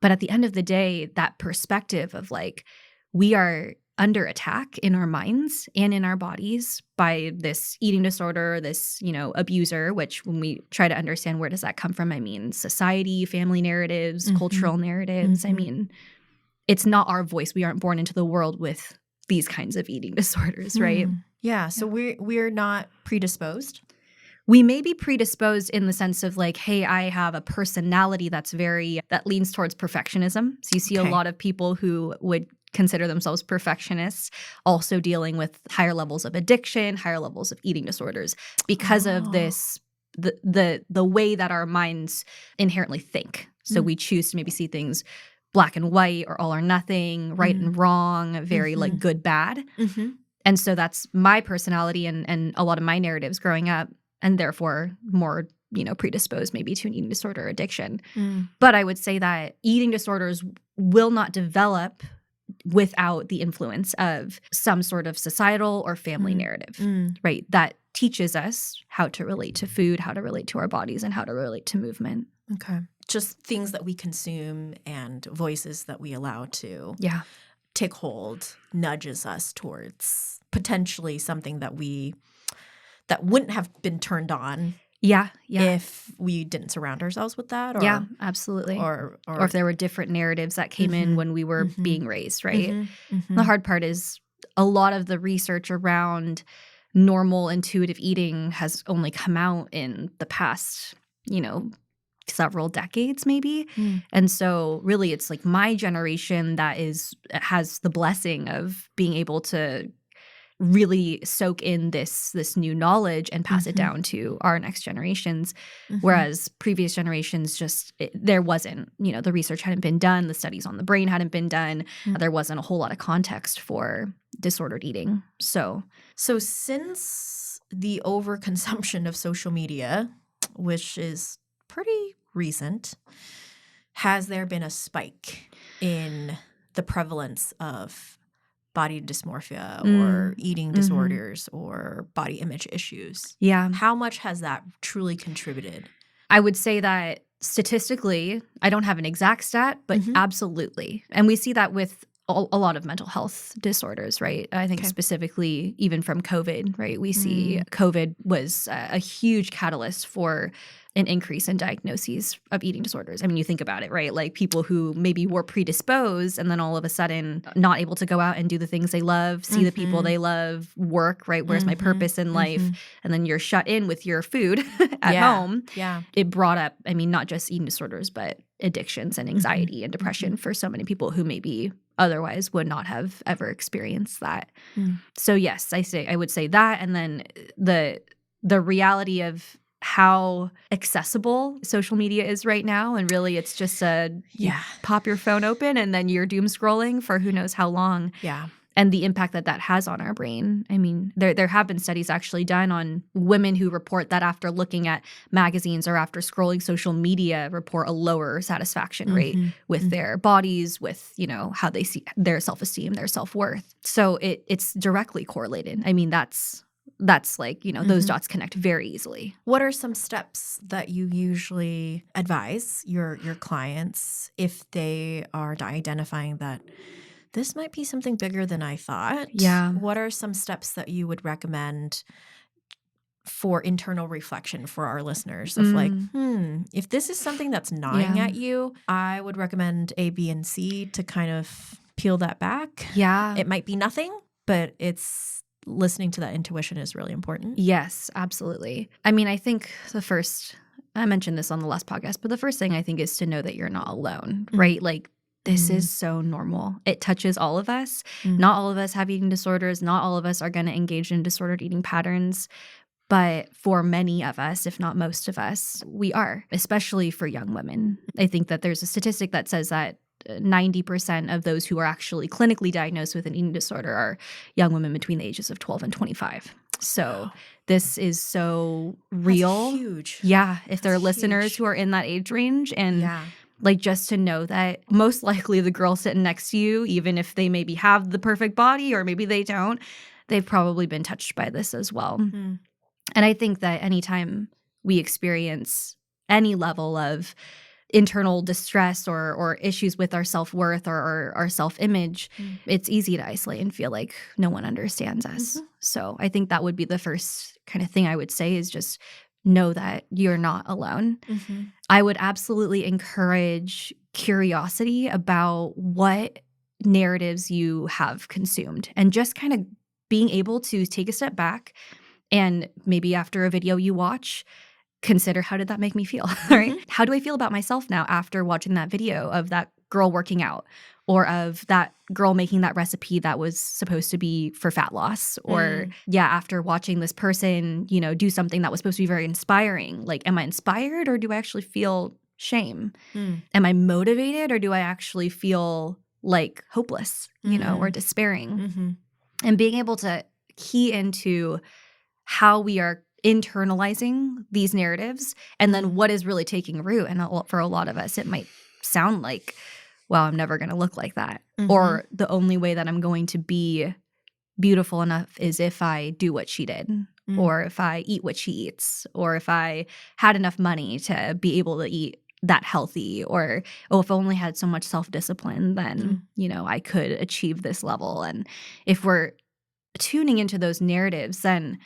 [SPEAKER 2] But at the end of the day, that perspective of like, we are under attack in our minds and in our bodies by this eating disorder, this, abuser, which when we try to understand where does that come from, I mean, society, family narratives, cultural narratives. I mean, it's not our voice. We aren't born into the world with these kinds of eating disorders, right?
[SPEAKER 1] Yeah. So we're not predisposed.
[SPEAKER 2] We may be predisposed in the sense of like, hey, I have a personality that leans towards perfectionism. So you see a lot of people who would consider themselves perfectionists also dealing with higher levels of addiction, higher levels of eating disorders because of this, the way that our minds inherently think. So we choose to maybe see things black and white, or all or nothing, right and wrong, very like good, bad. And so that's my personality and a lot of my narratives growing up, and therefore more, predisposed maybe to an eating disorder or addiction. But I would say that eating disorders will not develop without the influence of some sort of societal or family narrative, right? That teaches us how to relate to food, how to relate to our bodies, and how to relate to movement.
[SPEAKER 1] Okay. Just things that we consume and voices that we allow to take hold nudges us towards potentially something that wouldn't have been turned on
[SPEAKER 2] Yeah.
[SPEAKER 1] if we didn't surround ourselves with that, or
[SPEAKER 2] Yeah, absolutely.
[SPEAKER 1] or
[SPEAKER 2] Or if there were different narratives that came in when we were being raised, right? The hard part is a lot of the research around normal intuitive eating has only come out in the past, several decades maybe. And so really it's like my generation that has the blessing of being able to really soak in this new knowledge and pass it down to our next generations, whereas previous generations there wasn't, the research hadn't been done, the studies on the brain hadn't been done, there wasn't a whole lot of context for disordered eating. So
[SPEAKER 1] since the overconsumption of social media, which is pretty recent, has there been a spike in the prevalence of body dysmorphia or eating disorders or body image issues?
[SPEAKER 2] Yeah.
[SPEAKER 1] How much has that truly contributed?
[SPEAKER 2] I would say that statistically, I don't have an exact stat, but absolutely. And we see that with a lot of mental health disorders, right? I think specifically even from COVID, right? We see COVID was a huge catalyst for an increase in diagnoses of eating disorders. I mean, you think about it, right? Like people who maybe were predisposed and then all of a sudden not able to go out and do the things they love, see the people they love, work, right? Where's my purpose in life? And then you're shut in with your food at home.
[SPEAKER 1] Yeah.
[SPEAKER 2] It brought up, I mean, not just eating disorders, but addictions and anxiety and depression for so many people who maybe otherwise would not have ever experienced that. So yes, I would say that. And then the reality of how accessible social media is right now. And really it's just you pop your phone open and then you're doom scrolling for who knows how long.
[SPEAKER 1] Yeah.
[SPEAKER 2] And the impact that has on our brain. I mean, there have been studies actually done on women who report that after looking at magazines or after scrolling social media report a lower satisfaction rate with their bodies, with, how they see their self-esteem, their self-worth. So it's directly correlated. I mean, that's like, those dots connect very easily.
[SPEAKER 1] What are some steps that you usually advise your clients if they are identifying that this might be something bigger than I thought?
[SPEAKER 2] Yeah.
[SPEAKER 1] What are some steps that you would recommend for internal reflection for our listeners of like, if this is something that's gnawing at you, I would recommend A, B, and C to kind of peel that back.
[SPEAKER 2] Yeah.
[SPEAKER 1] It might be nothing, but listening to that intuition is really important.
[SPEAKER 2] Yes, absolutely. I mean, I think I mentioned this on the last podcast, but the first thing I think is to know that you're not alone, right? Like, this is so normal. It touches all of us. Not all of us have eating disorders. Not all of us are going to engage in disordered eating patterns. But for many of us, if not most of us, we are, especially for young women. I think that there's a statistic that says that 90% of those who are actually clinically diagnosed with an eating disorder are young women between the ages of 12 and 25. So this is so real.
[SPEAKER 1] That's huge.
[SPEAKER 2] Yeah. If there are listeners who are in that age range and like just to know that most likely the girl sitting next to you, even if they maybe have the perfect body or maybe they don't, they've probably been touched by this as well. And I think that anytime we experience any level of internal distress or issues with our self-worth or our self-image, it's easy to isolate and feel like no one understands us. So I think that would be the first kind of thing I would say is just know that you're not alone. I would absolutely encourage curiosity about what narratives you have consumed and just kind of being able to take a step back and maybe after a video you watch, consider how did that make me feel, right? How do I feel about myself now after watching that video of that girl working out or of that girl making that recipe that was supposed to be for fat loss or after watching this person, do something that was supposed to be very inspiring. Like, am I inspired or do I actually feel shame? Am I motivated or do I actually feel like hopeless, or despairing? And being able to key into how we are internalizing these narratives and then what is really taking root. And for a lot of us, it might sound like, well, I'm never going to look like that. Or the only way that I'm going to be beautiful enough is if I do what she did or if I eat what she eats or if I had enough money to be able to eat that healthy or, if I only had so much self-discipline, then, I could achieve this level. And if we're tuning into those narratives, then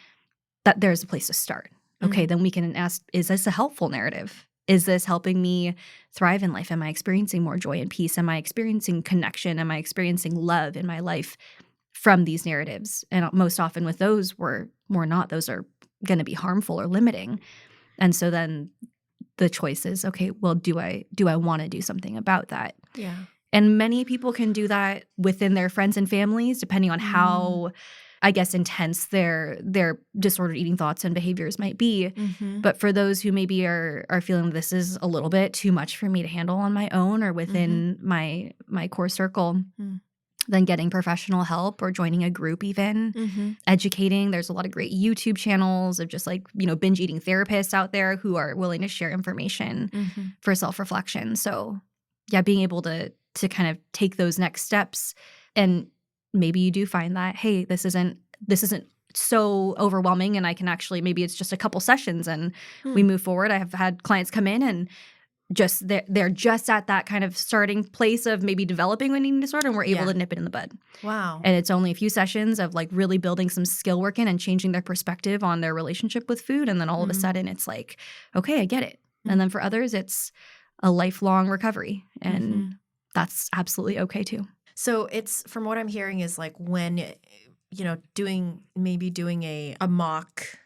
[SPEAKER 2] that there's a place to start. Okay, then we can ask, is this a helpful narrative? Is this helping me thrive in life? Am I experiencing more joy and peace? Am I experiencing connection? Am I experiencing love in my life from these narratives? And most often with those, we're not. Those are going to be harmful or limiting. And so then the choice is, okay, well, do I want to do something about that?
[SPEAKER 1] Yeah.
[SPEAKER 2] And many people can do that within their friends and families, depending on how, I guess, intense their disordered eating thoughts and behaviors might be. But for those who maybe are feeling this is a little bit too much for me to handle on my own or within my core circle, then getting professional help or joining a group even, educating. There's a lot of great YouTube channels of just like, binge eating therapists out there who are willing to share information for self-reflection. So yeah, being able to kind of take those next steps, and maybe you do find that, hey, this isn't so overwhelming, and I can actually, maybe it's just a couple sessions and we move forward. I have had clients come in and just they're just at that kind of starting place of maybe developing an eating disorder, and we're able to nip it in the bud.
[SPEAKER 1] Wow.
[SPEAKER 2] And it's only a few sessions of like really building some skill work in and changing their perspective on their relationship with food, and then all of a sudden it's like, okay, I get it. And then for others, it's a lifelong recovery, and that's absolutely okay too.
[SPEAKER 1] So it's, from what I'm hearing, is like when, doing a mock,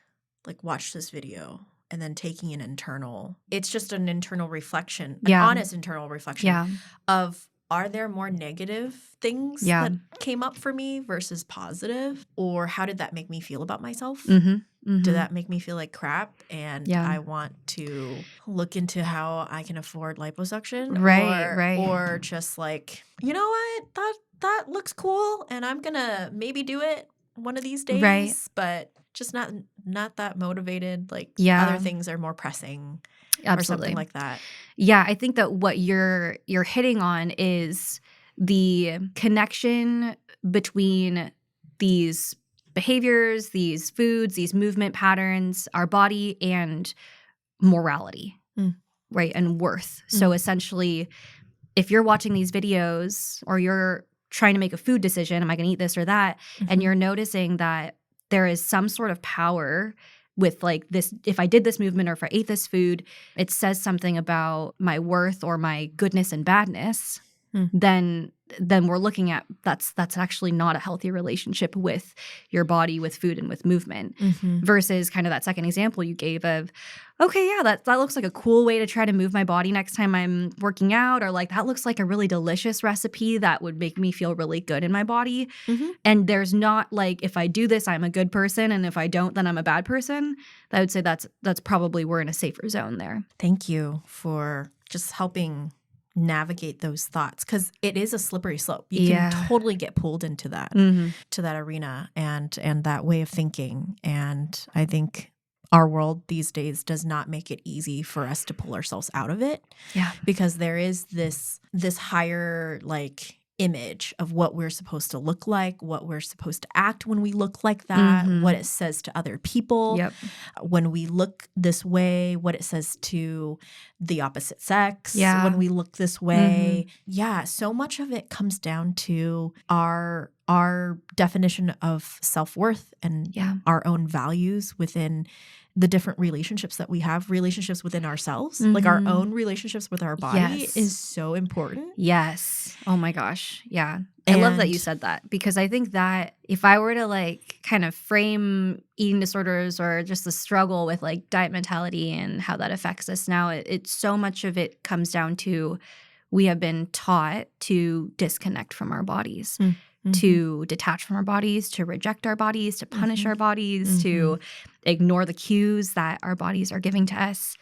[SPEAKER 1] like watch this video and then taking an internal, it's just an internal reflection, an honest internal reflection of, are there more negative things that came up for me versus positive? Or how did that make me feel about myself? Did that make me feel like crap? And I want to look into how I can afford liposuction.
[SPEAKER 2] Right.
[SPEAKER 1] Or just like, you know what? That looks cool, and I'm going to maybe do it one of these days.
[SPEAKER 2] Right.
[SPEAKER 1] But just not that motivated. Like other things are more pressing. Absolutely. Or something like that.
[SPEAKER 2] Yeah, I think that what you're hitting on is the connection between these behaviors, these foods, these movement patterns, our body, and morality, right? And worth. So essentially, if you're watching these videos or you're trying to make a food decision, am I going to eat this or that? And you're noticing that there is some sort of power with like this, if I did this movement or if I ate this food, it says something about my worth or my goodness and badness, then we're looking at that's actually not a healthy relationship with your body, with food, and with movement, versus kind of that second example you gave of, okay, yeah, that looks like a cool way to try to move my body next time I'm working out, or like that looks like a really delicious recipe that would make me feel really good in my body. And there's not like, if I do this, I'm a good person, and if I don't, then I'm a bad person. I would say that's probably, we're in a safer zone there.
[SPEAKER 1] Thank you for just helping navigate those thoughts, because it is a slippery slope. You can totally get pulled into that to that arena and that way of thinking. And I think our world these days does not make it easy for us to pull ourselves out of it. Yeah. Because there is this higher like image of what we're supposed to look like, what we're supposed to act when we look like that, what it says to other people when we look this way, what it says to the opposite sex when we look this way. Yeah, so much of it comes down to our definition of self-worth and our own values within the different relationships that we have, relationships within ourselves, like our own relationships with our body is so important.
[SPEAKER 2] Yes. Oh my gosh. Yeah. I love that you said that, because I think that if I were to like kind of frame eating disorders or just the struggle with like diet mentality and how that affects us now, it's so much of it comes down to, we have been taught to disconnect from our bodies. To detach from our bodies, to reject our bodies, to punish our bodies, to ignore the cues that our bodies are giving to us.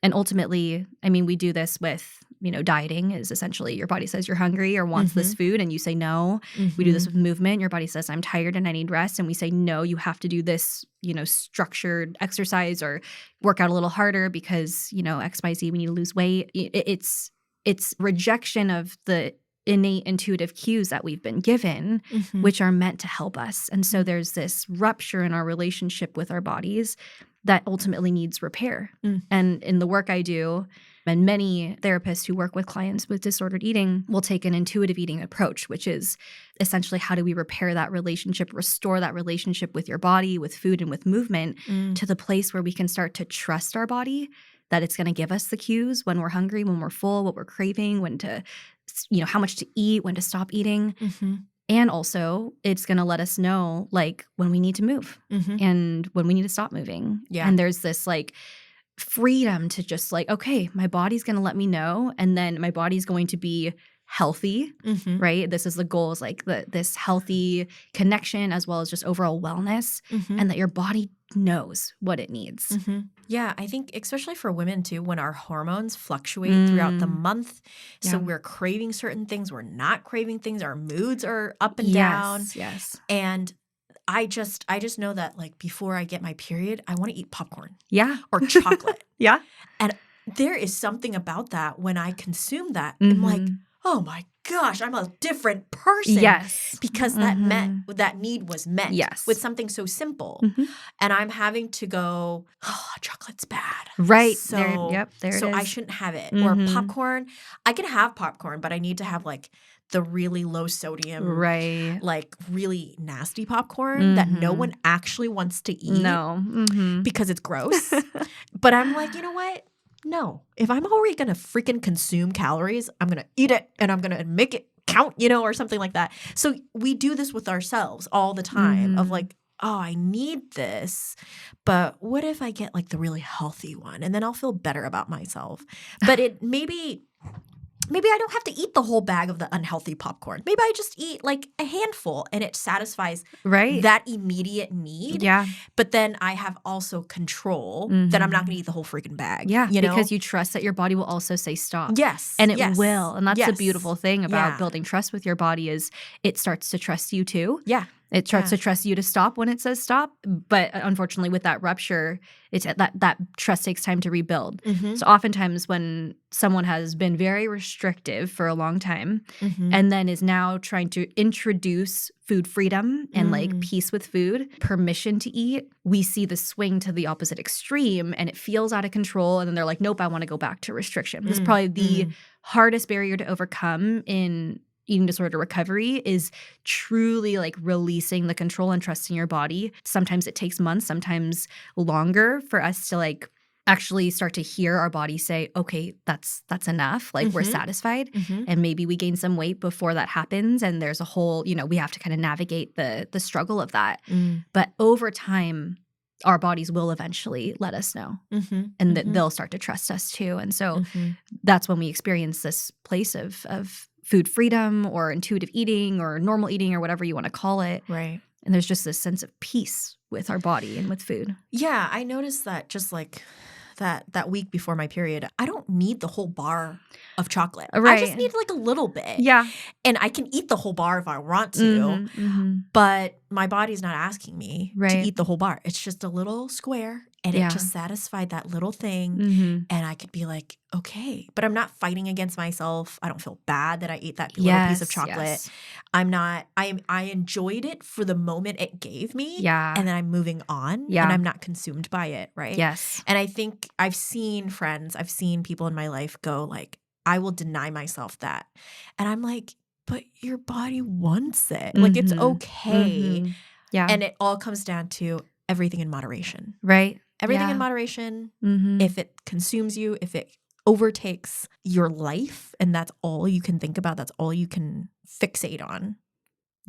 [SPEAKER 2] And ultimately, I mean, we do this with, dieting is essentially your body says you're hungry or wants this food and you say no. We do this with movement. Your body says I'm tired and I need rest. And we say, no, you have to do this, structured exercise or work out a little harder because, XYZ, we need to lose weight. It's rejection of the innate intuitive cues that we've been given, which are meant to help us. And so there's this rupture in our relationship with our bodies that ultimately needs repair. And in the work I do, and many therapists who work with clients with disordered eating will take an intuitive eating approach, which is essentially how do we repair that relationship, restore that relationship with your body, with food, and with movement to the place where we can start to trust our body, that it's going to give us the cues when we're hungry, when we're full, what we're craving, when to, how much to eat, when to stop eating. And also, it's going to let us know, like, when we need to move and when we need to stop moving. And there's this, like, freedom to just, like, okay, my body's going to let me know, and then my body's going to be healthy, right? This is the goal, is like this healthy connection as well as just overall wellness, and that your body knows what it needs.
[SPEAKER 1] Yeah, I think especially for women too, when our hormones fluctuate throughout the month, so we're craving certain things, we're not craving things, our moods are up and down.
[SPEAKER 2] Yes.
[SPEAKER 1] And I just know that, like, before I get my period, I want to eat popcorn.
[SPEAKER 2] Yeah.
[SPEAKER 1] Or chocolate.
[SPEAKER 2] Yeah.
[SPEAKER 1] And there is something about that when I consume that. I'm like, oh my gosh, I'm a different person.
[SPEAKER 2] Yes.
[SPEAKER 1] Because that need was met with something so simple. And I'm having to go, oh, chocolate's bad.
[SPEAKER 2] Right.
[SPEAKER 1] So,
[SPEAKER 2] there it is.
[SPEAKER 1] I shouldn't have it. Or popcorn. I can have popcorn, but I need to have, like, the really low sodium, like, really nasty popcorn that no one actually wants to eat.
[SPEAKER 2] No.
[SPEAKER 1] Because it's gross. But I'm like, you know what? No. If I'm already going to freaking consume calories, I'm going to eat it and I'm going to make it count, or something like that. So we do this with ourselves all the time of, like, oh, I need this, but what if I get, like, the really healthy one, and then I'll feel better about myself. But maybe I don't have to eat the whole bag of the unhealthy popcorn. Maybe I just eat, like, a handful and it satisfies that immediate need.
[SPEAKER 2] Yeah.
[SPEAKER 1] But then I have also control that I'm not going to eat the whole freaking bag.
[SPEAKER 2] Yeah, because you trust that your body will also say stop.
[SPEAKER 1] Yes.
[SPEAKER 2] And it will. And that's the beautiful thing about building trust with your body, is it starts to trust you too.
[SPEAKER 1] Yeah.
[SPEAKER 2] It starts to trust you to stop when it says stop. But unfortunately, with that rupture, it's that trust takes time to rebuild. So oftentimes when someone has been very restrictive for a long time and then is now trying to introduce food freedom and, like, peace with food, permission to eat, we see the swing to the opposite extreme, and it feels out of control. And then they're like, nope, I want to go back to restriction. This is probably the hardest barrier to overcome in eating disorder recovery, is truly, like, releasing the control and trusting your body. Sometimes it takes months, sometimes longer, for us to, like, actually start to hear our body say, okay, that's enough. Like, we're satisfied. And maybe we gain some weight before that happens. And there's a whole, we have to kind of navigate the struggle of that. But over time, our bodies will eventually let us know, and that they'll start to trust us too. And so that's when we experience this place of food freedom or intuitive eating or normal eating or whatever you want to call it.
[SPEAKER 1] Right.
[SPEAKER 2] And there's just this sense of peace with our body and with food.
[SPEAKER 1] Yeah, I noticed that just, like, that week before my period, I don't need the whole bar of chocolate.
[SPEAKER 2] Right.
[SPEAKER 1] I just need, like, a little bit.
[SPEAKER 2] Yeah.
[SPEAKER 1] And I can eat the whole bar if I want to, but my body's not asking me to eat the whole bar. It's just a little square, and it just satisfied that little thing, and I could be like, okay. But I'm not fighting against myself. I don't feel bad that I ate that little piece of chocolate.
[SPEAKER 2] Yes.
[SPEAKER 1] I'm not – I enjoyed it for the moment it gave me, and then I'm moving on, and I'm not consumed by it, right?
[SPEAKER 2] Yes.
[SPEAKER 1] And I think I've seen people in my life go, like, I will deny myself that. And I'm like, but your body wants it. Like, it's okay.
[SPEAKER 2] Yeah.
[SPEAKER 1] And it all comes down to everything in moderation.
[SPEAKER 2] Right.
[SPEAKER 1] Everything in moderation. If it consumes you, if it overtakes your life, and that's all you can think about, that's all you can fixate on,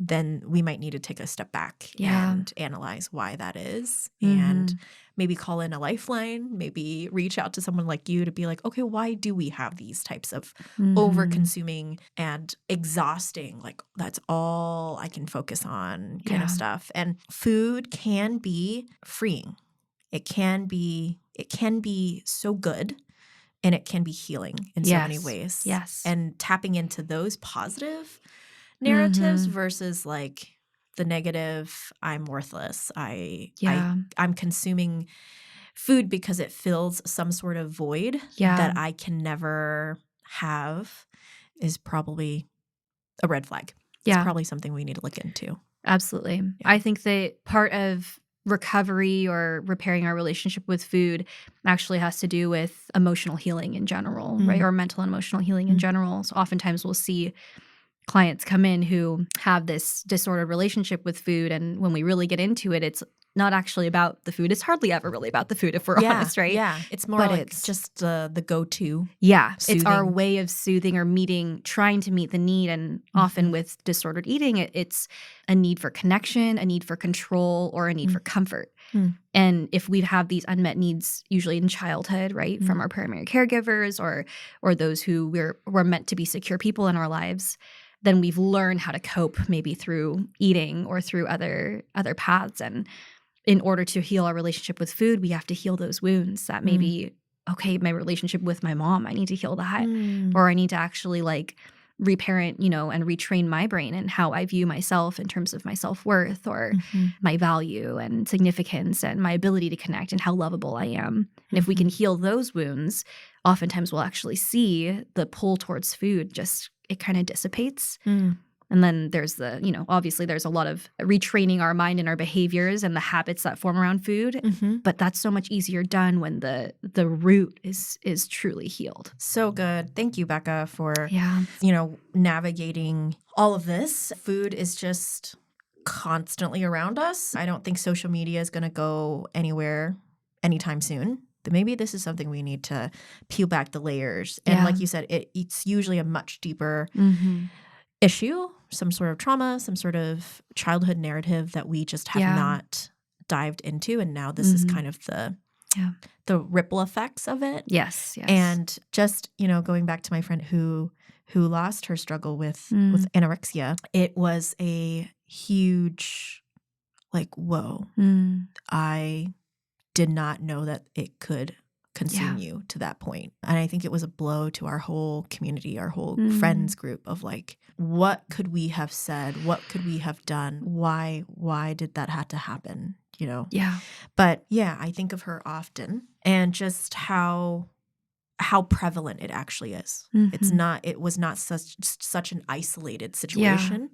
[SPEAKER 1] then we might need to take a step back and analyze why that is, and maybe call in a lifeline, maybe reach out to someone like you to be like, okay, why do we have these types of over-consuming and exhausting, like, that's all I can focus on kind of stuff. And food can be freeing. It can be so good, and it can be healing in so many ways.
[SPEAKER 2] Yes.
[SPEAKER 1] And tapping into those positive narratives versus, like, the negative, I'm worthless. I'm consuming food because it fills some sort of void that I can never have, is probably a red flag. It's probably something we need to look into.
[SPEAKER 2] Absolutely. I think that part of recovery or repairing our relationship with food actually has to do with emotional healing in general, right? Or mental and emotional healing in general. So oftentimes we'll see clients come in who have this disordered relationship with food. And when we really get into it, it's not actually about the food. It's hardly ever really about the food, if we're honest, right?
[SPEAKER 1] Yeah. It's more
[SPEAKER 2] But
[SPEAKER 1] like
[SPEAKER 2] it's
[SPEAKER 1] just the go-to.
[SPEAKER 2] Yeah. It's our
[SPEAKER 1] soothing.
[SPEAKER 2] way of soothing or trying to meet the need. And often with disordered eating, it's a need for connection, a need for control, or a need for comfort. And if we have these unmet needs, usually in childhood, right, from our primary caregivers or those who we're meant to be secure people in our lives, then we've learned how to cope maybe through eating or through other paths. And in order to heal our relationship with food, we have to heal those wounds that maybe, okay, my relationship with my mom, I need to heal that. Or I need to actually like reparent, and retrain my brain and how I view myself in terms of my self-worth or my value and significance and my ability to connect and how lovable I am. And if we can heal those wounds, oftentimes we'll actually see the pull towards food it kind of dissipates. And then there's obviously there's a lot of retraining our mind and our behaviors and the habits that form around food. But that's so much easier done when the root is truly healed.
[SPEAKER 1] So good. Thank you, Bekah, for
[SPEAKER 2] Yeah.
[SPEAKER 1] navigating all of this. Food is just constantly around us. I don't think social media is going to go anywhere anytime soon. But maybe this is something we need to peel back the layers. And like you said, it's usually a much deeper issue, some sort of trauma, some sort of childhood narrative that we just have not dived into. And now this is kind of the ripple effects of it.
[SPEAKER 2] Yes.
[SPEAKER 1] And just, going back to my friend who lost her struggle with anorexia, it was a huge, whoa, I did not know that it could consume you to that point. And I think it was a blow to our whole community, our whole friends group of what could we have said? What could we have done? Why did that have to happen?
[SPEAKER 2] Yeah.
[SPEAKER 1] But yeah, I think of her often and just how prevalent it actually is. It was not such an isolated situation.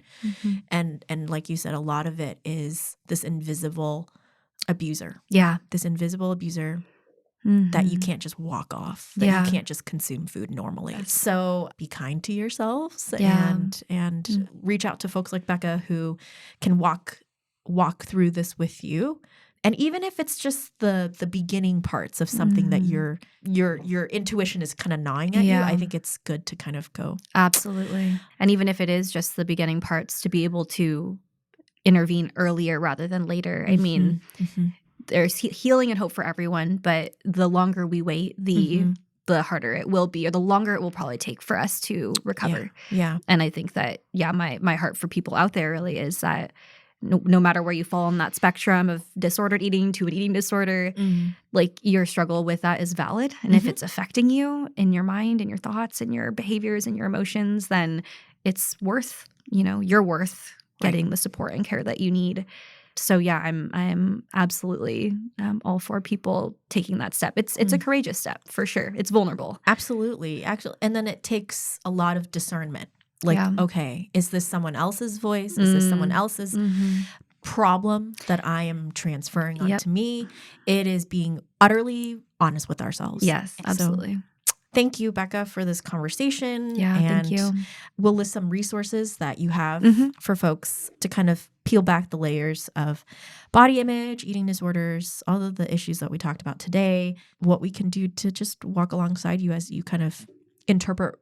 [SPEAKER 1] And like you said, a lot of it is this invisible abuser.
[SPEAKER 2] Yeah.
[SPEAKER 1] This invisible abuser that you can't just walk off, that you can't just consume food normally. So be kind to yourselves and reach out to folks like Bekah who can walk through this with you. And even if it's just the beginning parts of something that your intuition is kind of gnawing at you, I think it's good to kind of go.
[SPEAKER 2] Absolutely. And even if it is just the beginning parts, to be able to intervene earlier rather than later. I mean, there's healing and hope for everyone, but the longer we wait, the harder it will be, or the longer it will probably take for us to recover.
[SPEAKER 1] Yeah.
[SPEAKER 2] And I think that, my heart for people out there really is that no matter where you fall on that spectrum of disordered eating to an eating disorder, your struggle with that is valid. And if it's affecting you in your mind and your thoughts and your behaviors and your emotions, then it's worth, you're worth getting the support and care that you need. So yeah, I'm absolutely all for people taking that step. It's a courageous step for sure. It's vulnerable.
[SPEAKER 1] Absolutely. Actually, and then it takes a lot of discernment. Okay, is this someone else's voice? Is this someone else's problem that I am transferring onto me? It is being utterly honest with ourselves.
[SPEAKER 2] Yes, absolutely.
[SPEAKER 1] So, thank you, Bekah, for this conversation.
[SPEAKER 2] Yeah,
[SPEAKER 1] and
[SPEAKER 2] thank you.
[SPEAKER 1] We'll list some resources that you have for folks to kind of peel back the layers of body image, eating disorders, all of the issues that we talked about today, what we can do to just walk alongside you as you kind of interpret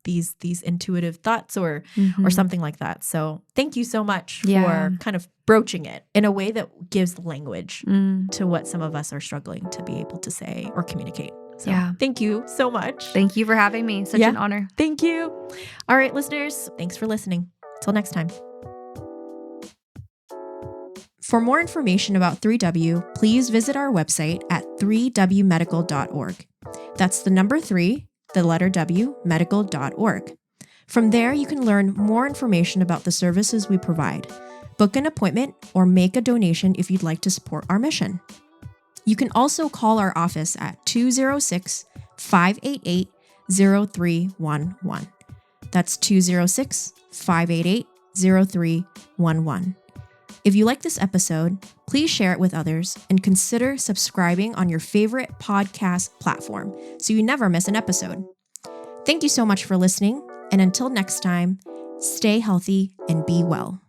[SPEAKER 1] these intuitive thoughts or something like that. So thank you so much for kind of broaching it in a way that gives language to what some of us are struggling to be able to say or communicate. So thank you so much.
[SPEAKER 2] Thank you for having me. Such an honor.
[SPEAKER 1] Thank you. All right, listeners, thanks for listening. Till next time. For more information about 3W, please visit our website at 3wmedical.org. That's the number 3, the letter W, medical.org. From there, you can learn more information about the services we provide, book an appointment, or make a donation if you'd like to support our mission. You can also call our office at 206-588-0311. That's 206-588-0311. If you like this episode, please share it with others and consider subscribing on your favorite podcast platform so you never miss an episode. Thank you so much for listening, and until next time, stay healthy and be well.